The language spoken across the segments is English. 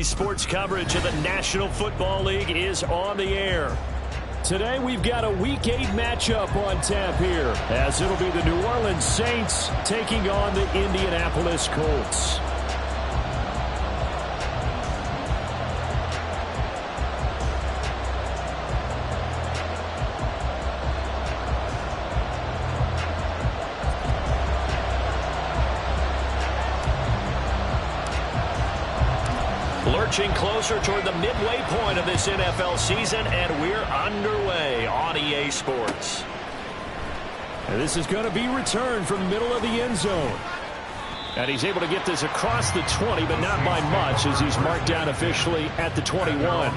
EA Sports coverage of the National Football League is on the air. Today we've got a Week 8 matchup on tap here, as it'll be the New Orleans Saints taking on the Indianapolis Colts. Lurching closer toward the midway point of this NFL season, and we're underway on EA Sports. And this is going to be returned from the middle of the end zone. And he's able to get this across the 20, but not by much, as he's marked down officially at the 21.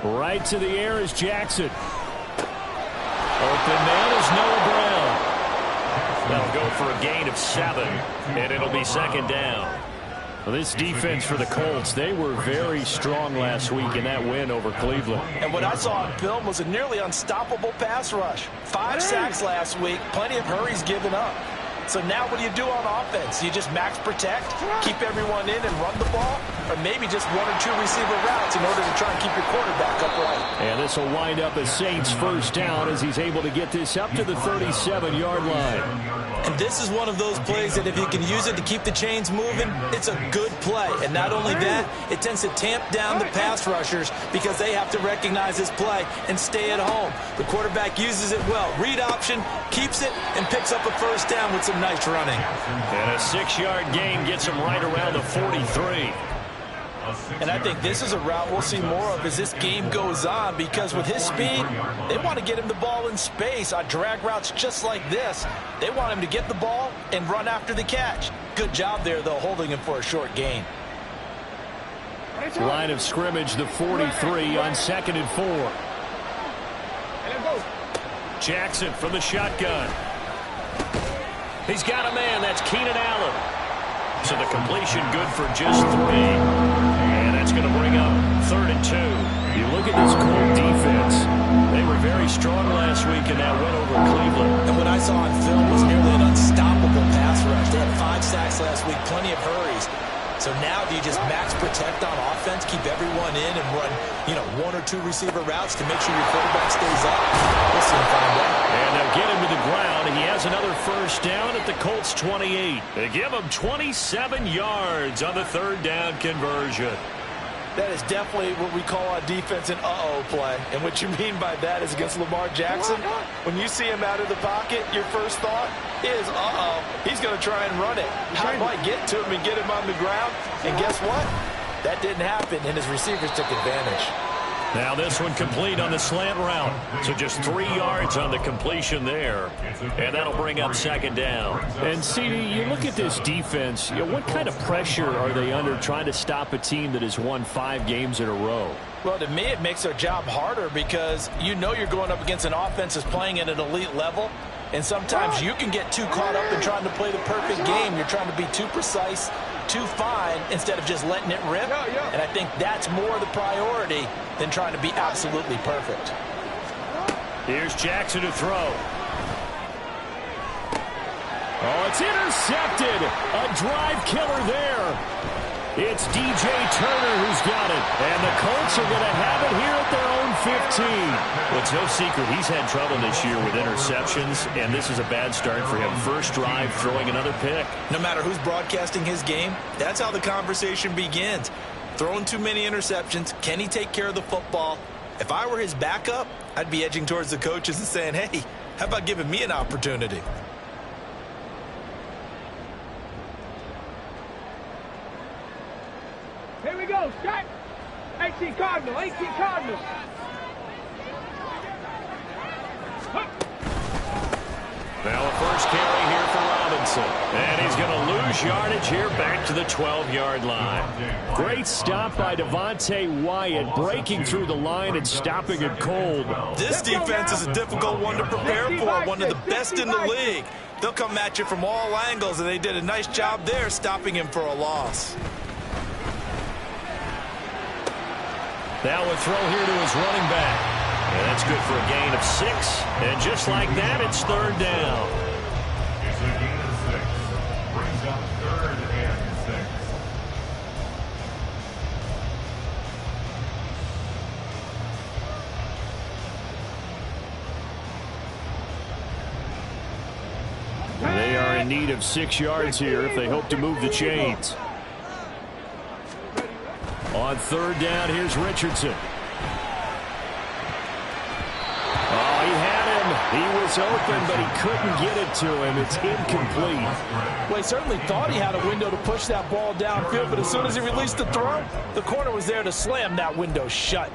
Right to the air is Jackson. Open man is Noah Brown. That'll go for a gain of 7, and it'll be second down. Well, this defense for the Colts, they were very strong last week in that win over Cleveland. And what I saw on film was a nearly unstoppable pass rush. 5 sacks last week, plenty of hurries given up. So now what do you do on offense? You just max protect, keep everyone in and run the ball, or maybe just 1 or 2 receiver routes in order to try and keep your quarterback upright. And this will wind up as Saints first down as he's able to get this up to the 37-yard line. And this is one of those plays that if you can use it to keep the chains moving, it's a good play. And not only that, it tends to tamp down the pass rushers because they have to recognize this play and stay at home. The quarterback uses it well. Read option, keeps it, and picks up a first down with some nice running. And a 6-yard gain gets him right around the 43. And I think this is a route we'll see more of as this game goes on, because with his speed, they want to get him the ball in space on drag routes just like this. They want him to get the ball and run after the catch. Good job there, though, holding him for a short gain. Line of scrimmage, the 43 on 2nd and 4. Jackson from the shotgun. He's got a man. That's Keenan Allen. So the completion good for just 3. And that's going to bring up 3rd and 2. You look at this Colt defense. They were very strong last week in that win over Cleveland. And what I saw on film was nearly an unstoppable pass rush. They had 5 sacks last week, plenty of hurries. So now do you just max protect on offense, keep everyone in, and run, 1 or 2 receiver routes to make sure your quarterback stays up? We'll soon find out. And they'll get him to the ground. He has another first down at the Colts 28. They give him 27 yards on the 3rd down conversion. That is definitely what we call on defense an uh-oh play. And what you mean by that is against Lamar Jackson, when you see him out of the pocket, your first thought is, uh-oh, he's going to try and run it. How do I get to him and get him on the ground? And guess what? That didn't happen, and his receivers took advantage. Now this one complete on the slant route. So just 3 yards on the completion there. And that'll bring up 2nd down. And CD, you look at this defense, what kind of pressure are they under trying to stop a team that has won 5 games in a row? Well, to me, it makes their job harder because you're going up against an offense that's playing at an elite level. And sometimes you can get too caught up in trying to play the perfect game. You're trying to be too precise, too fine, instead of just letting it rip. And I think that's more the priority than trying to be absolutely perfect. Here's Jackson to throw. Oh, it's intercepted. A drive killer there. It's DJ Turner who's got it. And the Colts are going to have it here at their own 15. Well, it's no secret he's had trouble this year with interceptions, and this is a bad start for him. First drive, throwing another pick. No matter who's broadcasting his game, that's how the conversation begins. Throwing too many interceptions. Can he take care of the football? If I were his backup, I'd be edging towards the coaches and saying, hey, how about giving me an opportunity? Here we go, set. 18 Cardinal, 18 Cardinal. Now a first carry here for Robinson. And he's going to lose yardage here back to the 12-yard line. Great stop by Devontae Wyatt, breaking through the line and stopping it cold. This defense is a difficult one to prepare for, one of the best in the league. They'll come at you from all angles, and they did a nice job there stopping him for a loss. Now a throw here to his running back. And that's good for a gain of 6. And just like that, it's third down. It's a gain of 6. Brings up 3rd and 6. They are in need of 6 yards here if they hope to move the chains. On third down, here's Richardson. Oh, he had him. He was open, but he couldn't get it to him. It's incomplete. Well, he certainly thought he had a window to push that ball downfield, but as soon as he released the throw, the corner was there to slam that window shut.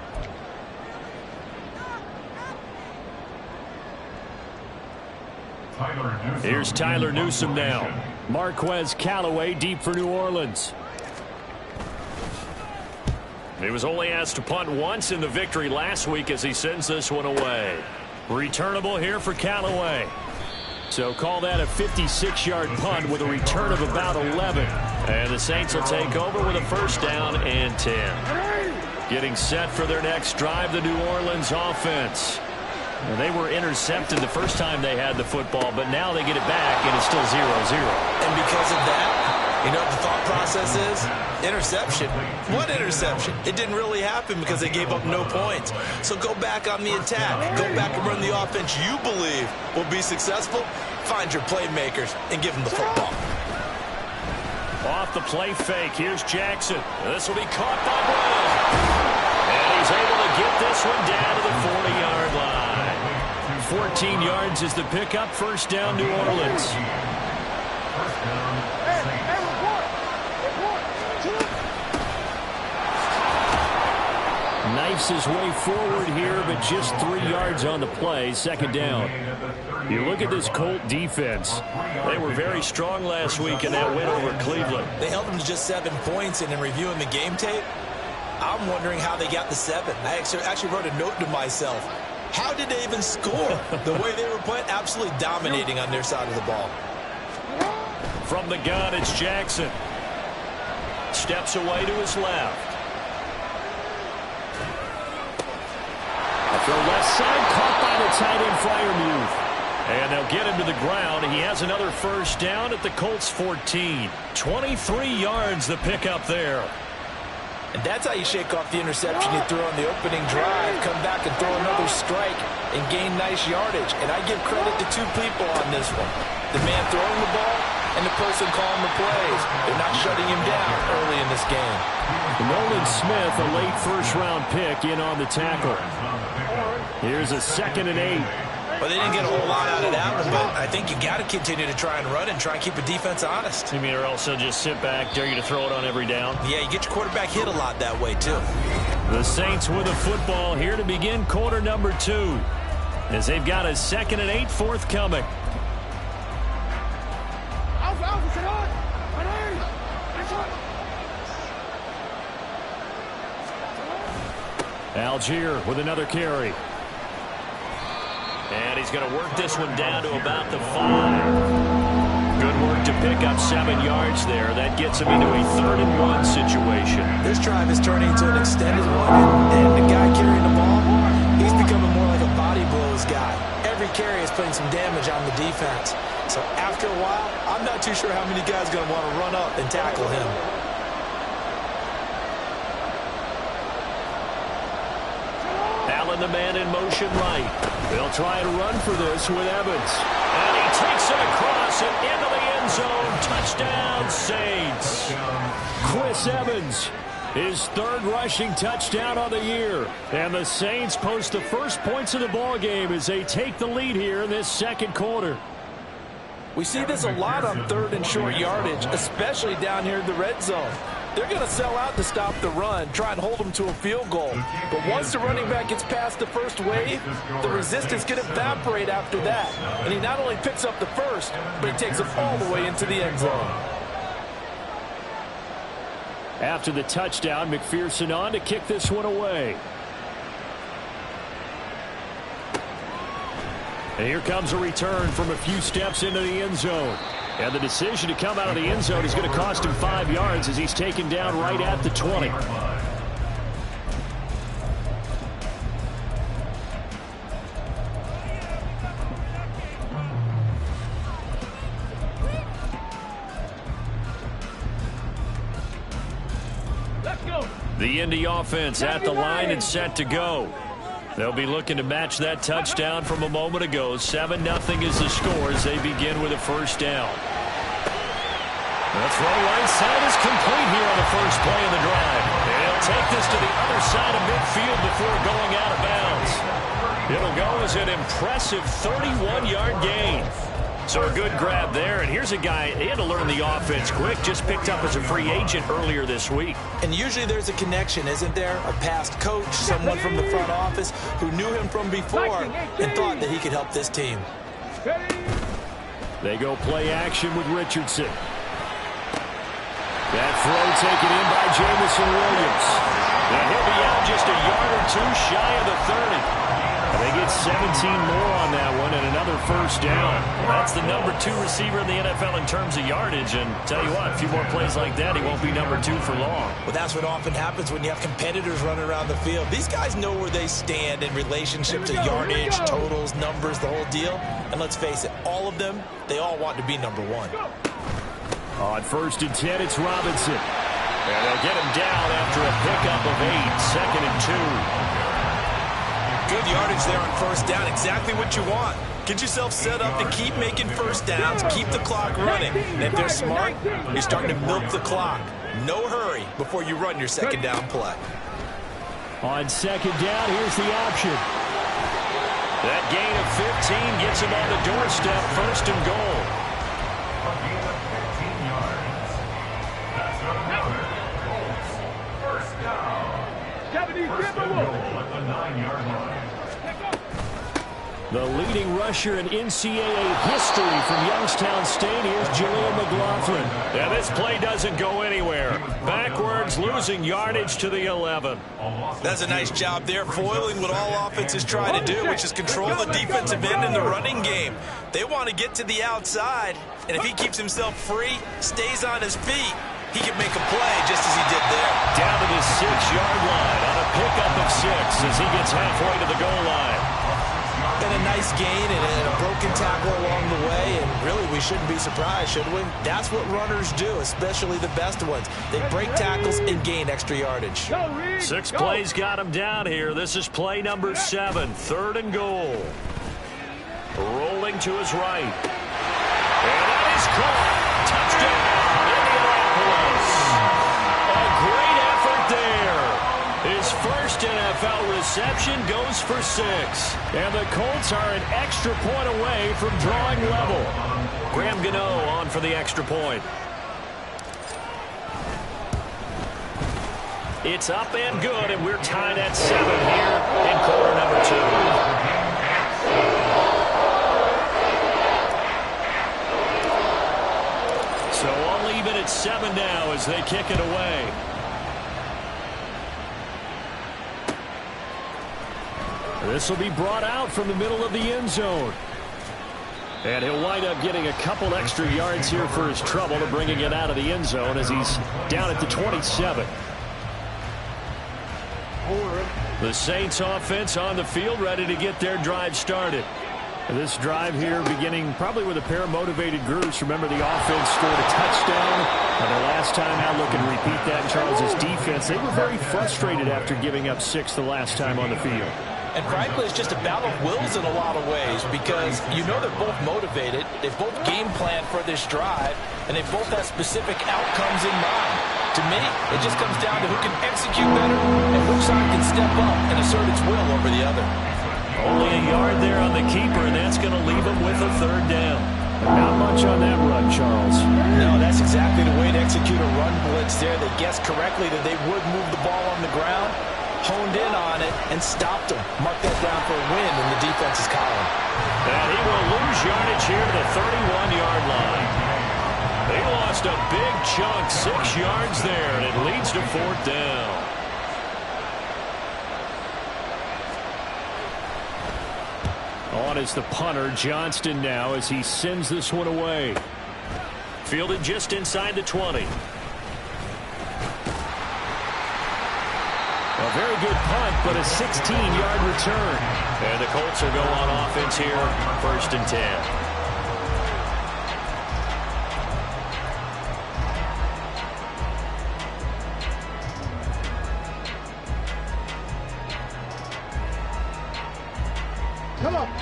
Here's Tyler Newsome now. Marquez Callaway deep for New Orleans. He was only asked to punt once in the victory last week as he sends this one away. Returnable here for Callaway. So call that a 56-yard punt with a return of about 11. And the Saints will take over with a first down and 10. Getting set for their next drive, the New Orleans offense. Well, they were intercepted the first time they had the football, but now they get it back, and it's still 0-0. And because of that, you know what the thought process is? Interception. What interception? It didn't really happen because they gave up no points. So go back on the attack. Go back and run the offense you believe will be successful. Find your playmakers and give them the football. Off the play fake. Here's Jackson. This will be caught by Brown. And he's able to get this one down to the 40-yard line. 14 yards is the pickup. First down, New Orleans. Knifes his way forward here, but just 3 yards on the play. Second down. You look at this Colt defense. They were very strong last week in that win over Cleveland. They held them to just 7 points, and in reviewing the game tape, I'm wondering how they got the 7. I actually wrote a note to myself. How did they even score? The way they were playing, absolutely dominating on their side of the ball. From the gun, it's Jackson. Steps away to his left. Throw left side, caught by the tight end Freiermuth. And they'll get him to the ground. He has another first down at the Colts 14. 23 yards the pickup there. And that's how you shake off the interception you threw on the opening drive. Come back and throw another strike and gain nice yardage. And I give credit to 2 people on this one. The man throwing the ball and the person calling the plays. They're not shutting him down early in this game. Nolan Smith, a late first-round pick, in on the tackle. Here's a 2nd and 8. Well, they didn't get a whole lot out of that one, but I think you got to continue to try and run and try and keep the defense honest. You mean, or else they'll just sit back, dare you to throw it on every down? Yeah, you get your quarterback hit a lot that way, too. The Saints with a football here to begin quarter number 2, as they've got a 2nd and 8 forthcoming. Algier with another carry. And he's going to work this one down to about the 5. Good work to pick up 7 yards there. That gets him into a 3rd and 1 situation. This drive is turning into an extended one, and the guy carrying the ball, he's becoming more like a body blows guy. was playing some damage on the defense. So after a while, I'm not too sure how many guys are going to want to run up and tackle him. Allen, the man in motion right. They'll try and run for this with Evans. And he takes it across and into the end zone. Touchdown, Saints. Chris Evans, his third rushing touchdown on the year. And the Saints post the first points of the ball game as they take the lead here in this second quarter. We see this a lot on third and short yardage, especially down here in the red zone. They're going to sell out to stop the run, try and hold them to a field goal. But once the running back gets past the first wave, the resistance can evaporate after that. And he not only picks up the first, but he takes it all the way into the end zone. After the touchdown, McPherson on to kick this one away. And here comes a return from a few steps into the end zone. And the decision to come out of the end zone is going to cost him 5 yards as he's taken down right at the 20. Let's go. The Indy offense at the line and set to go. They'll be looking to match that touchdown from a moment ago. 7-0 is the score as they begin with a first down. The throw right side is complete here on the first play of the drive. They'll take this to the other side of midfield before going out of bounds. It'll go as an impressive 31-yard gain. So a good grab there, and here's a guy, he had to learn the offense quick, just picked up as a free agent earlier this week. And usually there's a connection, isn't there? A past coach, someone from the front office who knew him from before and thought that he could help this team. They go play action with Richardson. That throw taken in by Jamison Williams. And he'll be out just a yard or two shy of the 30. And they get 17 more on that one and another first down. That's the number 2 receiver in the NFL in terms of yardage. And tell you what, a few more plays like that, he won't be number 2 for long. Well, that's what often happens when you have competitors running around the field. These guys know where they stand in relationship to yardage, totals, numbers, the whole deal. And let's face it, all of them, they all want to be number 1. On first and 10, it's Robinson. And they'll get him down after a pickup of 8, second and 2. Good yardage there on first down. Exactly what you want. Get yourself set up to keep making first downs, keep the clock running. And if they're smart, you're starting to milk the clock. No hurry before you run your second down play. On second down, here's the option. That gain of 15 gets him on the doorstep, first and goal. A gain of 15 yards. That's another first down. Goal at the 9-yard line. The leading rusher in NCAA history from Youngstown State, here's Jaleel McLaughlin. Yeah, this play doesn't go anywhere. Backwards, losing yardage to the 11. That's a nice job there, foiling what all offenses try to do, which is control the defensive end in the running game. They want to get to the outside, and if he keeps himself free, stays on his feet, he can make a play just as he did there. Down to the 6-yard line on a pickup of 6 as he gets halfway to the goal line. And a nice gain and a broken tackle along the way, and really we shouldn't be surprised, should we? That's what runners do, especially the best ones. They break tackles and gain extra yardage. 6 plays got him down here. This is play number 7, third and goal. Rolling to his right. And that is caught. Touchdown, Indianapolis. A great effort there. His first NFL reception goes for 6. And the Colts are an extra point away from drawing level. Graham Gano on for the extra point. It's up and good, and we're tied at 7 here in quarter number 2. So all even at 7 now as they kick it away. This will be brought out from the middle of the end zone. And he'll wind up getting a couple extra yards here for his trouble to bringing it out of the end zone as he's down at the 27. The Saints offense on the field ready to get their drive started. This drive here beginning probably with a pair of motivated groups. Remember, the offense scored a touchdown. Their last time out, looking to repeat that in Charles' defense. They were very frustrated after giving up 6 the last time on the field. And frankly, it's just a battle of wills in a lot of ways because you know they're both motivated. They both game plan for this drive, and they both have specific outcomes in mind. To me, it just comes down to who can execute better and which side can step up and assert its will over the other. Only a yard there on the keeper, and that's going to leave him with a 3rd down. Not much on that run, Charles. No, that's exactly the way to execute a run blitz there. They guessed correctly that they would move the ball on the ground, honed in on it, and stopped them. Mark that down for a win in the defense's column. And he will lose yardage here to the 31-yard line. They lost a big chunk, 6 yards there, and it leads to 4th down. On is the punter, Johnston now, as he sends this one away. Fielded just inside the 20. A very good punt, but a 16-yard return. And the Colts will go on offense here, 1st and 10.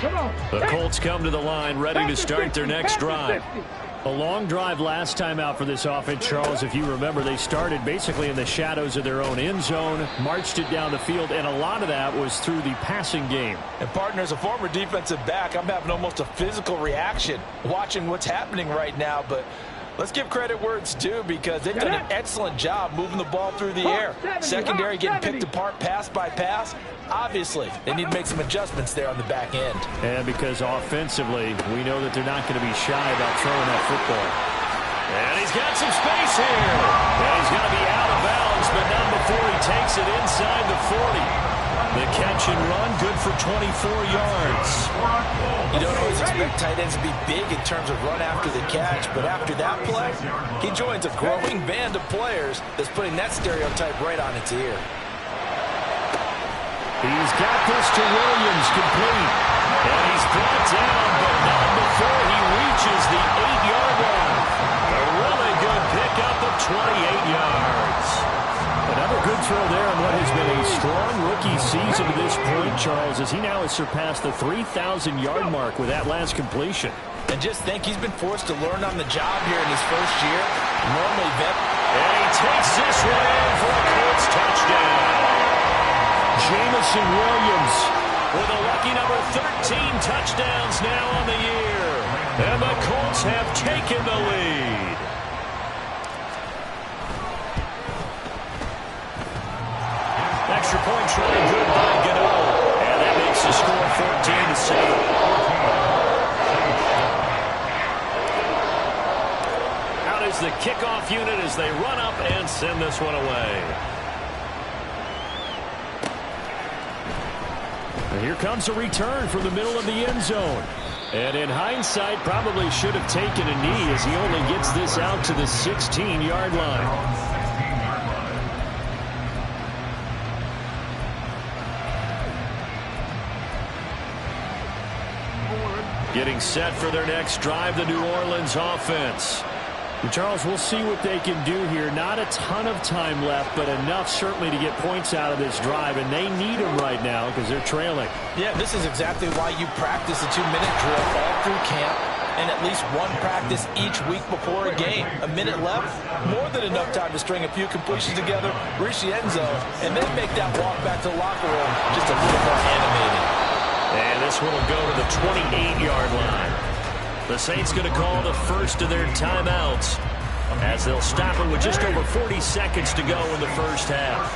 Come on. The Colts come to the line, ready to start their next drive. A long drive last time out for this offense, Charles. If you remember, they started basically in the shadows of their own end zone, marched it down the field, and a lot of that was through the passing game. And, partner, as a former defensive back, I'm having almost a physical reaction watching what's happening right now, but let's give credit where it's due because they've done an excellent job moving the ball through the air. Secondary getting picked apart pass by pass. Obviously, they need to make some adjustments there on the back end. And because offensively, we know that they're not going to be shy about throwing that football. And he's got some space here. And he's going to be out of bounds, but not before he takes it inside the 40. The catch and run, good for 24 yards. You don't always expect tight ends to be big in terms of run after the catch, but after that play, he joins a growing band of players that's putting that stereotype right on its ear. He's got this to Williams, complete. And he's brought down, but not before he reaches the 8-yard line. A really good pickup of 28 yards. Another good throw there on what has been a strong rookie season to this point, Charles, as he now has surpassed the 3,000-yard mark with that last completion. And just think, he's been forced to learn on the job here in his first year. Normally, and he takes this one in for a Colts touchdown. Jamison Williams with a lucky number 13 touchdowns now on the year. And the Colts have taken the lead. Extra point try good by Gano. And that makes the score 14-7. Out is the kickoff unit as they run up and send this one away. And here comes a return from the middle of the end zone. And in hindsight, probably should have taken a knee as he only gets this out to the 16-yard line. Getting set for their next drive, the New Orleans offense. And Charles, we'll see what they can do here. Not a ton of time left, but enough certainly to get points out of this drive, and they need them right now because they're trailing. Yeah, this is exactly why you practice a 2-minute drill all through camp and at least one practice each week before a game. A minute left, more than enough time to string a few completions together, reach the end zone, and then make that walk back to the locker room just a little more animated. And this one will go to the 28-yard line. The Saints going to call the first of their timeouts as they'll stop it with just over 40 seconds to go in the first half.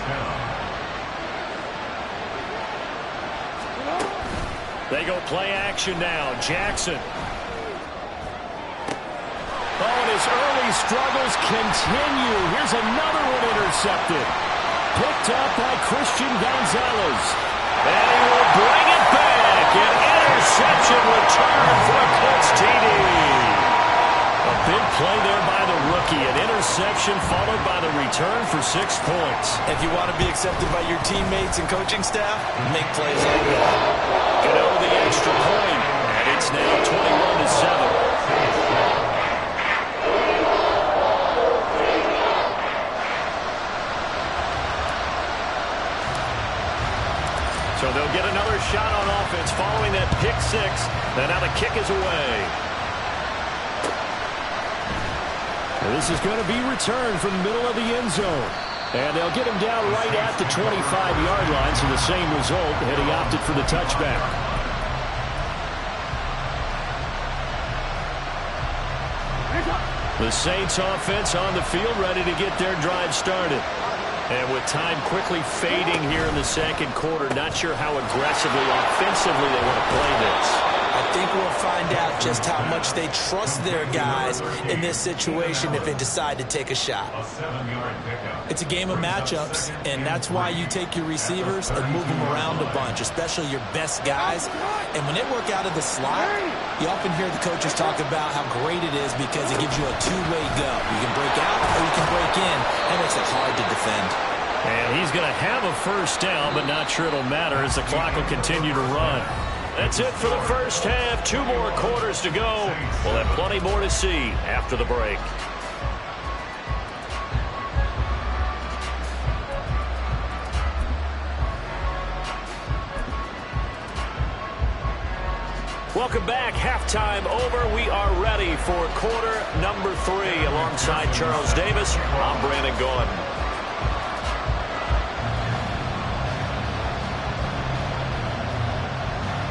They go play action now. Jackson. Oh, and his early struggles continue. Here's another one intercepted. Picked up by Christian Gonzalez. And he will bring it back. An interception return for a Colts TD. A big play there by the rookie. An interception followed by the return for 6 points. If you want to be accepted by your teamites and coaching staff, make plays like that. Get over the extra point. And it's now 21-7. So they'll get another shot on offense following that pick six. And now the kick is away. And this is going to be returned from the middle of the end zone. And they'll get him down right at the 25-yard line. So the same result, and he opted for the touchback. The Saints offense on the field, ready to get their drive started. And with time quickly fading here in the second quarter, not sure how aggressively, offensively they want to play this. I think we'll find out just how much they trust their guys in this situation if they decide to take a shot. It's a game of matchups, and that's why you take your receivers and move them around a bunch, especially your best guys. And when they work out of the slot, you often hear the coaches talk about how great it is because it gives you a two-way go. You can break out or you can break in. That makes it hard to defend. And he's going to have a first down, but not sure it'll matter as the clock will continue to run. That's it for the first half. 2 more quarters to go. We'll have plenty more to see after the break. Welcome back. Halftime over. We are ready for quarter number 3. Alongside Charles Davis, I'm Brandon Gordon.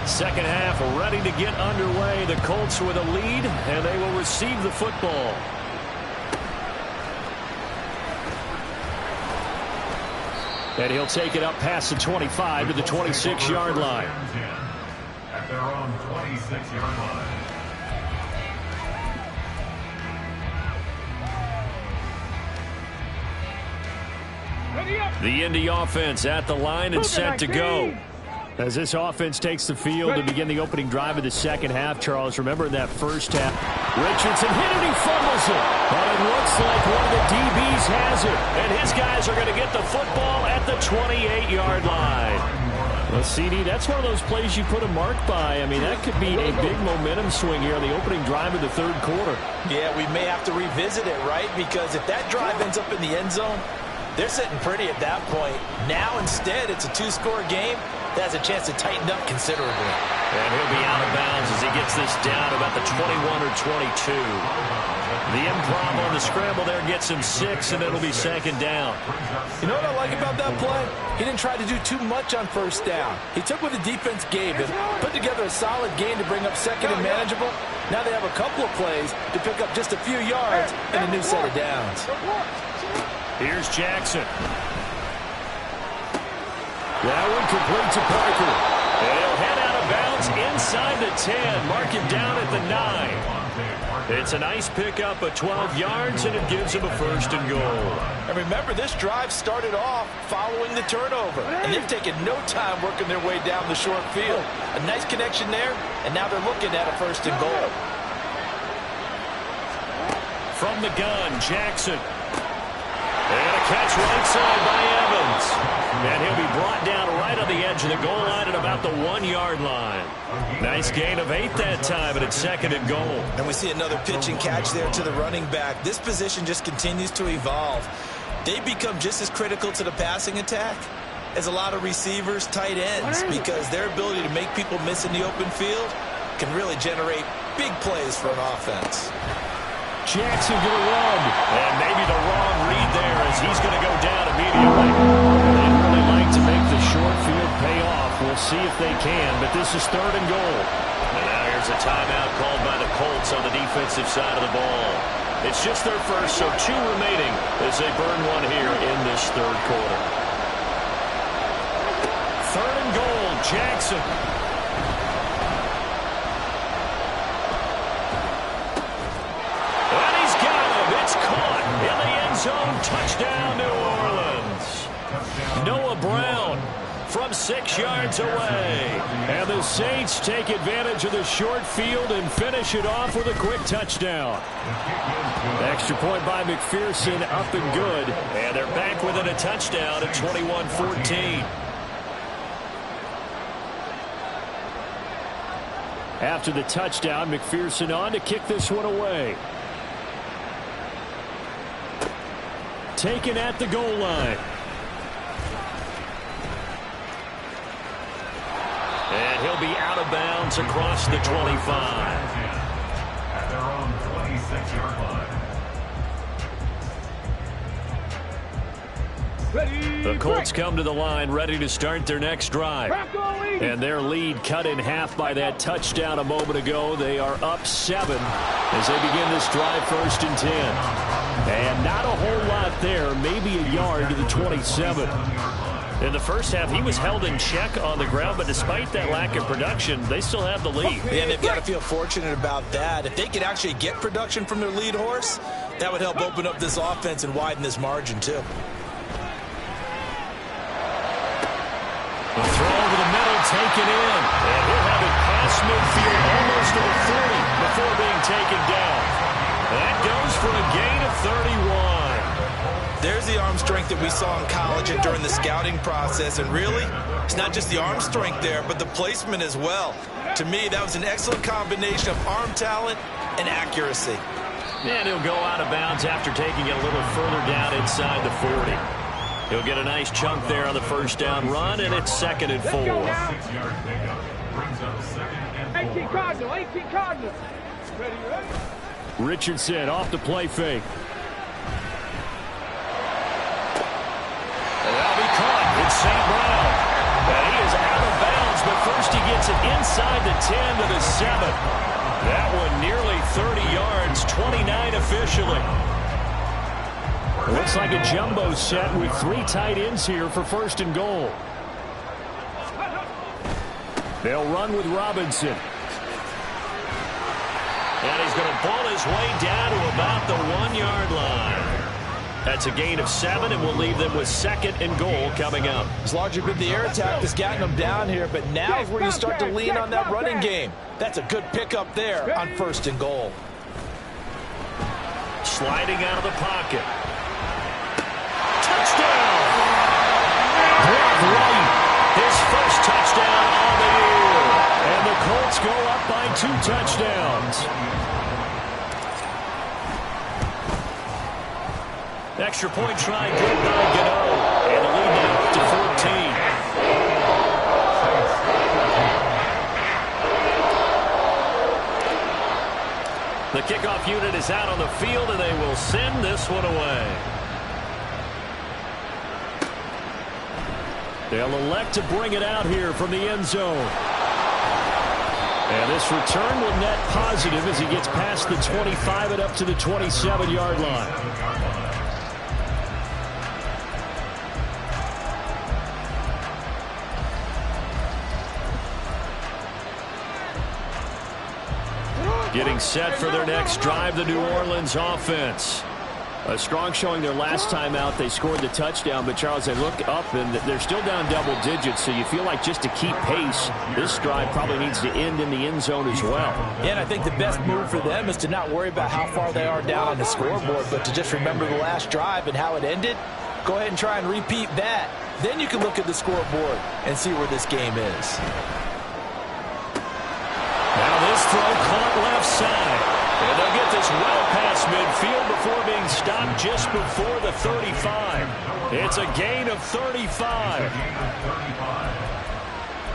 Second half ready to get underway. The Colts with a lead, and they will receive the football. And he'll take it up past the 25 to the 26-yard line. At their own 26-yard line. The Indy offense at the line and set to go. As this offense takes the field to begin the opening drive of the second half, Charles, remember in that first half, Richardson hit it, he fumbles it. But it looks like one of the DBs has it. And his guys are going to get the football at the 28-yard line. Well, CD, that's one of those plays you put a mark by. I mean, that could be a big momentum swing here on the opening drive of the third quarter. Yeah, we may have to revisit it, right? Because if that drive ends up in the end zone, they're sitting pretty at that point. Now, instead, it's a 2-score game. That has a chance to tighten up considerably. And he'll be out of bounds as he gets this down about the 21 or 22. The improv on the scramble there gets him 6, and it'll be second down. You know what I like about that play? He didn't try to do too much on first down. He took what the defense gave him, put together a solid game to bring up second and manageable. Now they have a couple of plays to pick up just a few yards and a new set of downs. Here's Jackson. That one complete to Parker. And he'll head out of bounds inside the 10. Mark him down at the 9. It's a nice pickup of 12 yards, and it gives him a first and goal. And remember, this drive started off following the turnover. And they've taken no time working their way down the short field. A nice connection there, and now they're looking at a first and goal. From the gun, Jackson. And a catch right side by Evans. And he'll be brought down right on the edge of the goal line at about the 1-yard line. Nice gain of 8 that time, and it's second and goal. And we see another pitch and catch there to the running back. This position just continues to evolve. They become just as critical to the passing attack as a lot of receivers, tight ends, because their ability to make people miss in the open field can really generate big plays for an offense. Jackson going to run. And maybe the wrong read there as he's going to go down immediately. They'd really like to make the short field pay off. We'll see if they can, but this is third and goal. And now here's a timeout called by the Colts on the defensive side of the ball. It's just their first, so 2 remaining as they burn one here in this third quarter. Third and goal, Jackson. Zone touchdown, New Orleans. Noah Brown from 6 yards away. And the Saints take advantage of the short field and finish it off with a quick touchdown. Extra point by McPherson, up and good. And they're back within a touchdown at 21-14. After the touchdown, McPherson on to kick this one away. Taken at the goal line. And he'll be out of bounds across the 25. At their own 26-yard line. The Colts come to the line ready to start their next drive. And their lead cut in half by that touchdown a moment ago. They are up 7 as they begin this drive, 1st and 10. And not a whole lot there, maybe a yard to the 27. In the first half, he was held in check on the ground, but despite that lack of production, they still have the lead. And they've got to feel fortunate about that. If they could actually get production from their lead horse, that would help open up this offense and widen this margin, too. The throw over the middle, taken in. And he'll have it past midfield, almost to the 40 before being taken down. That goes for a gain of 31. There's the arm strength that we saw in college and during the scouting process. And really, it's not just the arm strength there, but the placement as well. To me, that was an excellent combination of arm talent and accuracy. And he'll go out of bounds after taking it a little further down inside the 40. He'll get a nice chunk there on the first down run, and it's 2nd and 4. 6-yard pickup brings up 2nd and 4. 18 Cardinal, 18 Cardinal. Ready? Richardson off the play fake. And that'll be caught. It's St. Brown. And he is out of bounds, but first he gets it inside the 10 to the 7. That one nearly 30 yards, 29 officially. Looks like a jumbo set with 3 tight ends here for 1st and goal. They'll run with Robinson. And he's going to pull his way down to about the 1-yard line. That's a gain of 7, and we'll leave them with 2nd and goal coming up. It's largely been the air attack that's gotten them down here, but now is where you start to lean on that running game. That's a good pickup there on 1st and goal. Sliding out of the pocket. Touchdown! Brock Wright, his first touchdown on the year. And the Colts go up by 2 touchdowns. Extra point try good by Gano. And the lead now up to 14. The kickoff unit is out on the field, and they will send this one away. They'll elect to bring it out here from the end zone. And this return will net positive as he gets past the 25 and up to the 27-yard line. Getting set for their next drive, the New Orleans offense. A strong showing their last time out. They scored the touchdown, but Charles, they look up and they're still down double digits, so you feel like just to keep pace, this drive probably needs to end in the end zone as well. Yeah, and I think the best move for them is to not worry about how far they are down on the scoreboard, but to just remember the last drive and how it ended. Go ahead and try and repeat that. Then you can look at the scoreboard and see where this game is. Now this throw caught left side. And they'll get this well past midfield before being stopped just before the 35. It's a gain of 35.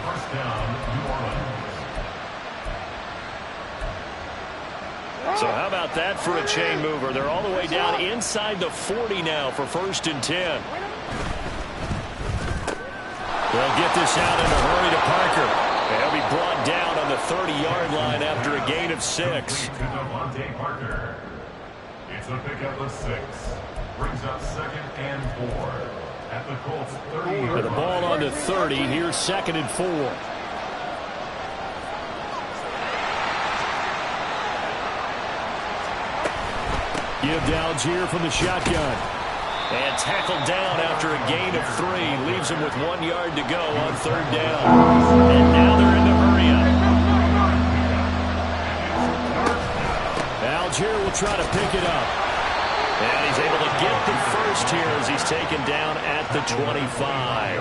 First down, New Orleans. So how about that for a chain mover? They're all the way down inside the 40 now for 1st and 10. They'll get this out in a hurry to Parker. And he'll be brought down on the 30-yard line after a gain of 6. Parker. It's a pickup of 6. Brings up 2nd and 4. At the Colts 30. With the ball on the 30, here's 2nd and 4. Give downs here from the shotgun. And tackled down after a gain of 3. Leaves him with 1 yard to go on 3rd down. And now they're in the hurry up. Algier will try to pick it up. And he's able to get the first here as he's taken down at the 25.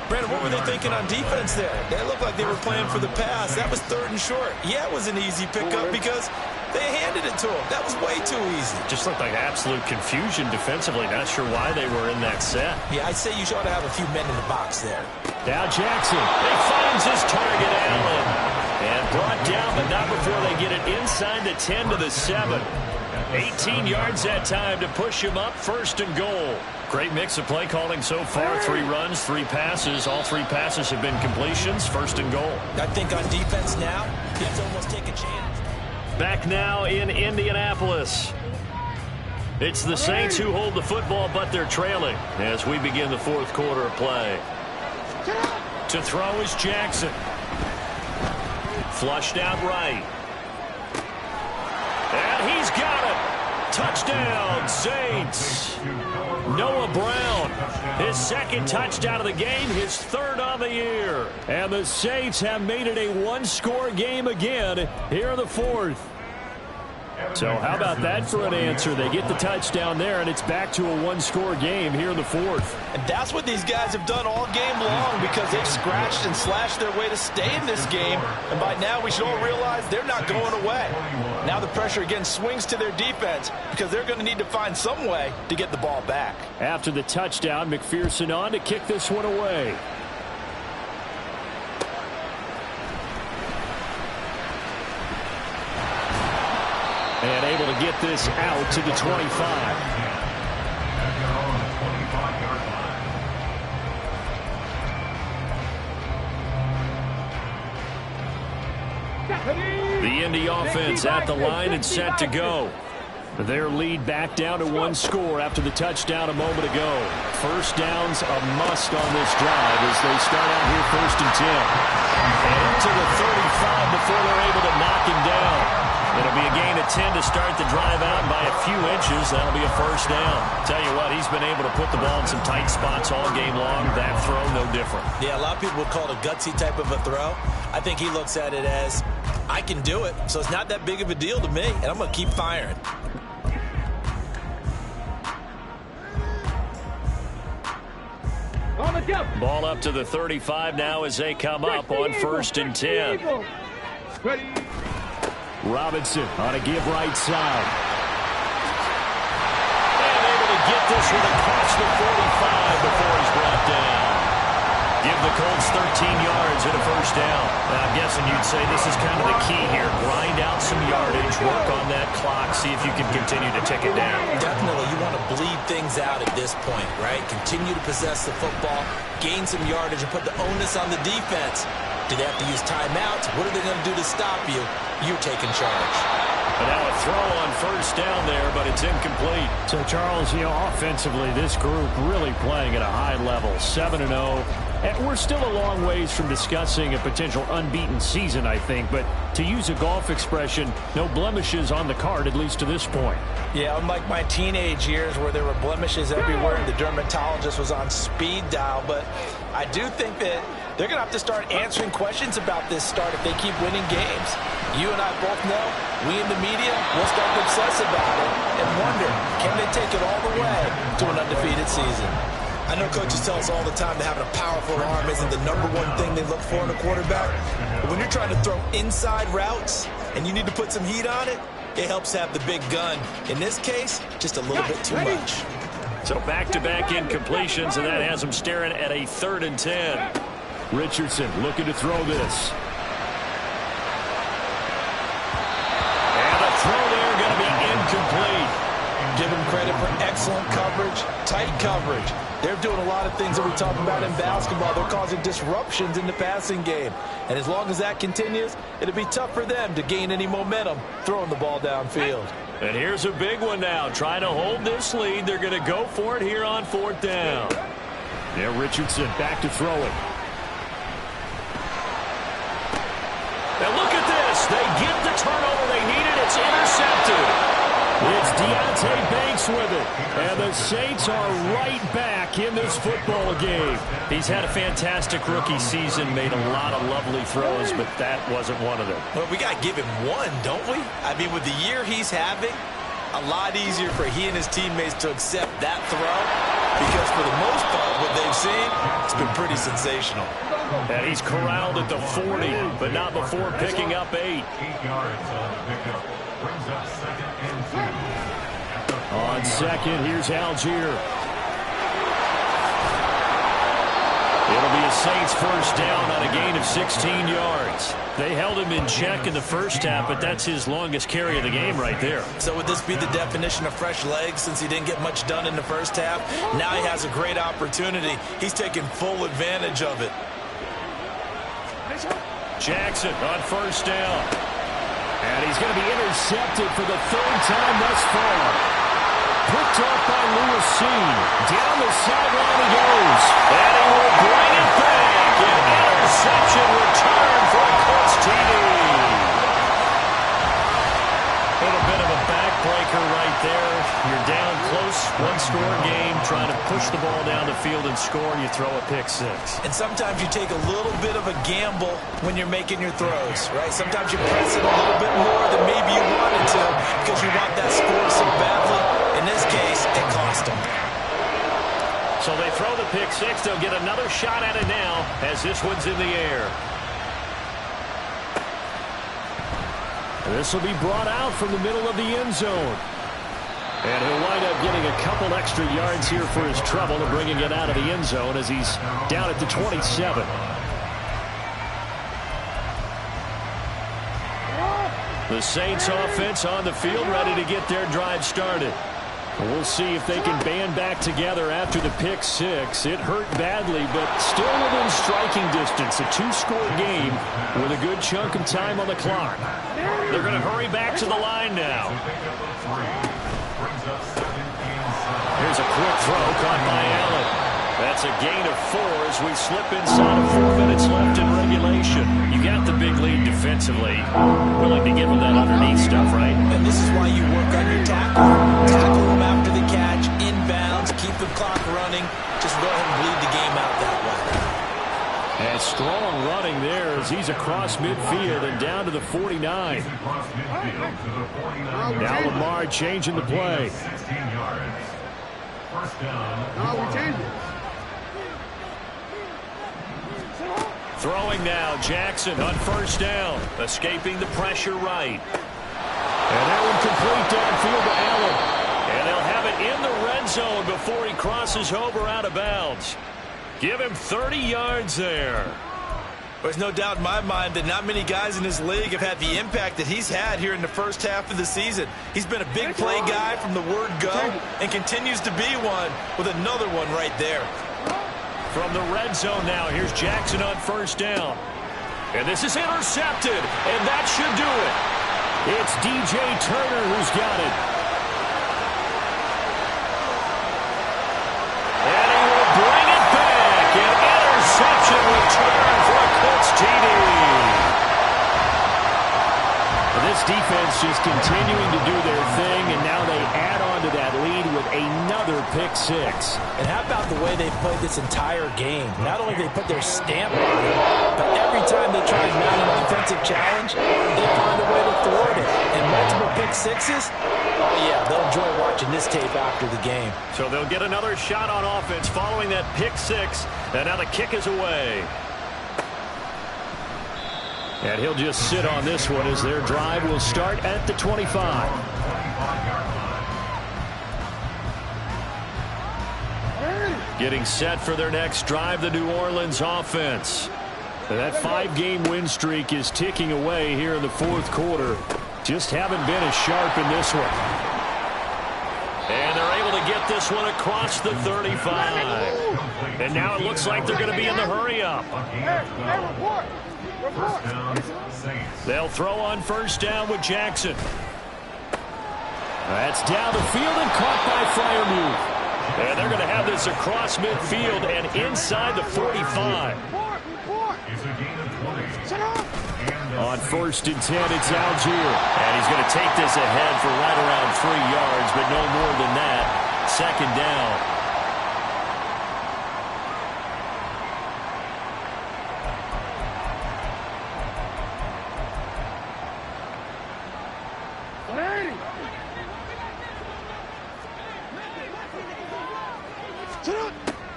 Brandon, what were they thinking on defense there? They looked like they were playing for the pass. That was 3rd and short. Yeah, it was an easy pickup because they handed it to him. That was way too easy. Just looked like absolute confusion defensively. Not sure why they were in that set. Yeah, I'd say you ought to have a few men in the box there. Now Jackson. He finds his target, Allen. And brought down, but not before they get it inside the 10 to the 7. 18 yards that time to push him up, 1st and goal. Great mix of play calling so far. 3 runs, 3 passes. All 3 passes have been completions, 1st and goal. I think on defense now, it's almost take a chance. Back now in Indianapolis. It's the Saints who hold the football, but they're trailing as we begin the 4th quarter of play. To throw is Jackson. Flushed out right. And he's got it. Touchdown, Saints. Noah Brown, his 2nd touchdown of the game, his 3rd on the year. And the Saints have made it a 1-score game again here in the 4th. So how about that for an answer? They get the touchdown there, and it's back to a 1-score game here in the 4th. And that's what these guys have done all game long because they've scratched and slashed their way to stay in this game. And by now, we should all realize they're not going away. Now the pressure again swings to their defense because they're going to need to find some way to get the ball back. After the touchdown, McPherson on to kick this one away. And able to get this out to the 25. The Indy offense at the line and set to go. Their lead back down to 1 score after the touchdown a moment ago. 1st down's a must on this drive as they start out here 1st and 10. And up to the 35 before they're able to knock him down. It'll be a gain of 10 to start the drive out by a few inches. That'll be a 1st down. Tell you what, he's been able to put the ball in some tight spots all game long. That throw, no different. Yeah, a lot of people would call it a gutsy type of a throw. I think he looks at it as, I can do it, so it's not that big of a deal to me, and I'm going to keep firing. Ball up to the 35 now as they come up on 1st and 10. Robinson on a give right side. And able to get this one across the 45 before he's brought down. Give the Colts 13 yards and a 1st down. Now, I'm guessing you'd say this is kind of the key here. Grind out some yardage, work on that clock, see if you can continue to tick it down. Definitely, you want to bleed things out at this point, right? Continue to possess the football, gain some yardage, and put the onus on the defense. Do they have to use timeouts? What are they going to do to stop you? You're taking charge. But now a throw on 1st down there, but it's incomplete. So, Charles, offensively, this group really playing at a high level, 7-0. And we're still a long ways from discussing a potential unbeaten season, I think. But to use a golf expression, no blemishes on the card, at least to this point. Yeah, unlike my teenage years where there were blemishes everywhere, the dermatologist was on speed dial. But I do think that they're going to have to start answering questions about this start if they keep winning games. You and I both know, we in the media will start to obsess about it and wonder, can they take it all the way to an undefeated season? I know coaches tell us all the time that having a powerful arm isn't the #1 thing they look for in a quarterback. But when you're trying to throw inside routes and you need to put some heat on it, it helps have the big gun. In this case, just a little bit too much. So back-to-back incompletions, and that has them staring at a 3rd and 10. Richardson looking to throw this. And the throw there going to be incomplete. Give them credit for excellent coverage, tight coverage. They're doing a lot of things that we talk about in basketball. They're causing disruptions in the passing game. And as long as that continues, it'll be tough for them to gain any momentum throwing the ball downfield. And here's a big one now. Trying to hold this lead. They're going to go for it here on 4th down. Now Richardson back to throw it. Now look at this. They get the turnover they needed. It's intercepted. It's Deontay Banks with it. And the Saints are right back in this football game. He's had a fantastic rookie season, made a lot of lovely throws, but that wasn't one of them. Well, we got to give him one, don't we? I mean, with the year he's having, a lot easier for he and his teammates to accept that throw because for the most part, what they've seen, it's been pretty sensational. And he's corralled at the 40, but not before picking up 8. 8 yards on the pickup. Brings up 2nd and 2. On second, here's Algier. It'll be a Saints first down on a gain of 16 yards. They held him in check in the first half, but that's his longest carry of the game right there. So would this be the definition of fresh legs since he didn't get much done in the first half? Now he has a great opportunity. He's taking full advantage of it. Jackson on first down. And he's going to be intercepted for the 3rd time thus far. Picked off by Lewis C. Down the sideline he goes. And he will bring it back. An interception return for a Colts TD. A little bit of a backbreaker right there. You're down close, one-score game, trying to push the ball down the field and score, and you throw a pick 6. And sometimes you take a little bit of a gamble when you're making your throws, right? Sometimes you press it a little bit more than maybe you wanted to because you want that score so badly. In this case, it cost them. So they throw the pick 6. They'll get another shot at it now as this one's in the air. And this will be brought out from the middle of the end zone. And he'll wind up getting a couple extra yards here for his trouble and bringing it out of the end zone as he's down at the 27. The Saints offense on the field ready to get their drive started. We'll see if they can band back together after the pick 6. It hurt badly, but still within striking distance. A 2-score game with a good chunk of time on the clock. They're going to hurry back to the line now. Here's a quick throw caught by Allen. That's a gain of 4 as we slip inside of 4 minutes left in regulation. You got the big lead defensively. Willing to give them that underneath stuff, right? And this is why you work on your tackle. Tackle them after the catch, inbounds, keep the clock running. Just go ahead and bleed the game out that way. And strong running there as he's across midfield and down to the 49. Now Lamar changing the play. 16 yards. First down. No, we changed it. Throwing now, Jackson on first down. Escaping the pressure right. And that one complete downfield to Allen. And they'll have it in the red zone before he crosses over out of bounds. Give him 30 yards there. There's no doubt in my mind that not many guys in this league have had the impact that he's had here in the first half of the season. He's been a big play guy from the word go and continues to be one with another one right there. From the red zone now, here's Jackson on first down. And this is intercepted, and that should do it. It's DJ Turner who's got it. And he will bring it back. An interception return for a Colts TD. This defense just continuing to do their thing, and now they add on to that lead with another pick 6. And how about the way they played this entire game? Not only they put their stamp on it, but every time they try to mount an offensive challenge, they find a way to thwart it. And multiple pick 6s, oh yeah, they'll enjoy watching this tape after the game. So they'll get another shot on offense following that pick 6, and now the kick is away. And he'll just sit on this one as their drive will start at the 25. Getting set for their next drive, the New Orleans offense. That 5-game win streak is ticking away here in the 4th quarter. Just haven't been as sharp in this one. And they're able to get this one across the 35. And now it looks like they're going to be in the hurry-up. They'll throw on first down with Jackson. That's down the field and caught by Freiermuth. And they're going to have this across midfield and inside the 45. On first and 10, it's Algier. And he's going to take this ahead for right around 3 yards, but no more than that. Second down.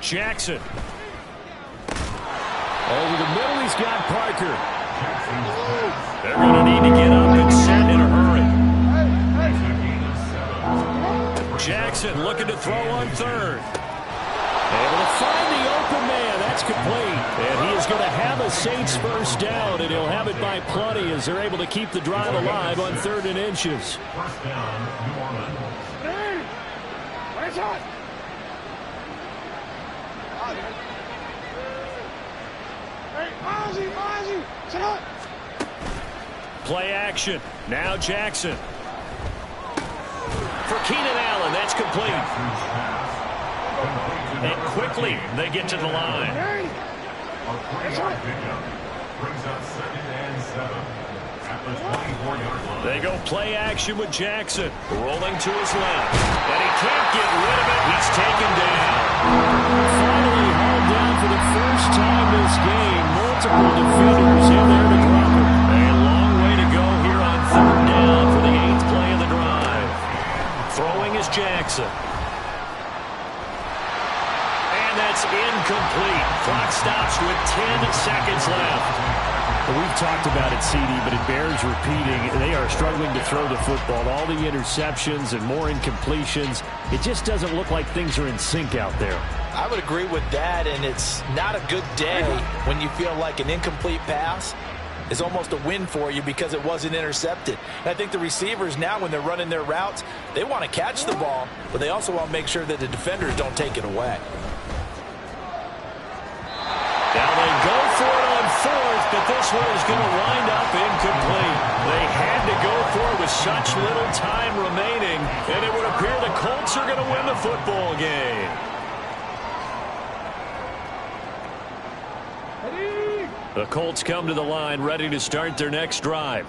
Jackson. Over the middle, he's got Parker. They're going to need to get up and set in a hurry. Jackson looking to throw on third. Able to find the open man. That's complete. And he is going to have a Saints first down, and he'll have it by plenty as they're able to keep the drive alive on 3rd and inches. First down, New Orleans. Play action. Now Jackson. For Keenan Allen, that's complete. And quickly, they get to the line. A 3-yard pickup brings up 2nd and 7 at the 24-yard line. They go play action with Jackson. Rolling to his left. And he can't get rid of it. He's taken down. Finally hauled down for the first time this game. Multiple defenders in there to drop it. A long way to go here on 3rd down for the 8th play of the drive. Throwing is Jackson. And that's incomplete. Clock stops with 10 seconds left. Well, we've talked about it, CD, but it bears repeating. They are struggling to throw the football. All the interceptions and more incompletions. It just doesn't look like things are in sync out there. I would agree with that, and it's not a good day when you feel like an incomplete pass is almost a win for you because it wasn't intercepted. And I think the receivers now, when they're running their routes, they want to catch the ball, but they also want to make sure that the defenders don't take it away. Now they go for it on 4th, but this one is going to wind up incomplete. They had to go for it with such little time remaining, and it would appear the Colts are going to win the football game. The Colts come to the line ready to start their next drive.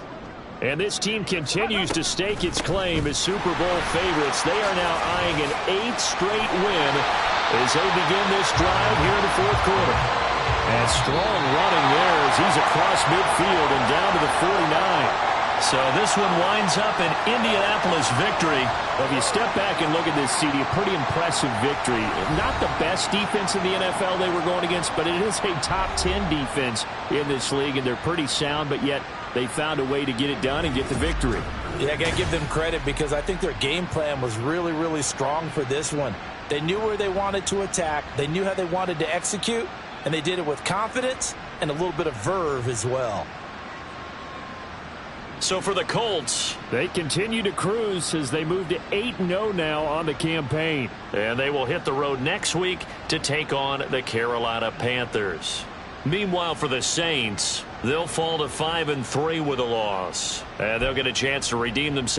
And this team continues to stake its claim as Super Bowl favorites. They are now eyeing an 8th straight win as they begin this drive here in the 4th quarter. And strong running there as he's across midfield and down to the 49. So this one winds up an Indianapolis victory. Well, if you step back and look at this, CD, a pretty impressive victory. Not the best defense in the NFL they were going against, but it is a top 10 defense in this league, and they're pretty sound, but yet they found a way to get it done and get the victory. Yeah, I got to give them credit because I think their game plan was really, really strong for this one. They knew where they wanted to attack. They knew how they wanted to execute, and they did it with confidence and a little bit of verve as well. So for the Colts, they continue to cruise as they move to 8-0 now on the campaign. And they will hit the road next week to take on the Carolina Panthers. Meanwhile, for the Saints, they'll fall to 5-3 with a loss. And they'll get a chance to redeem themselves.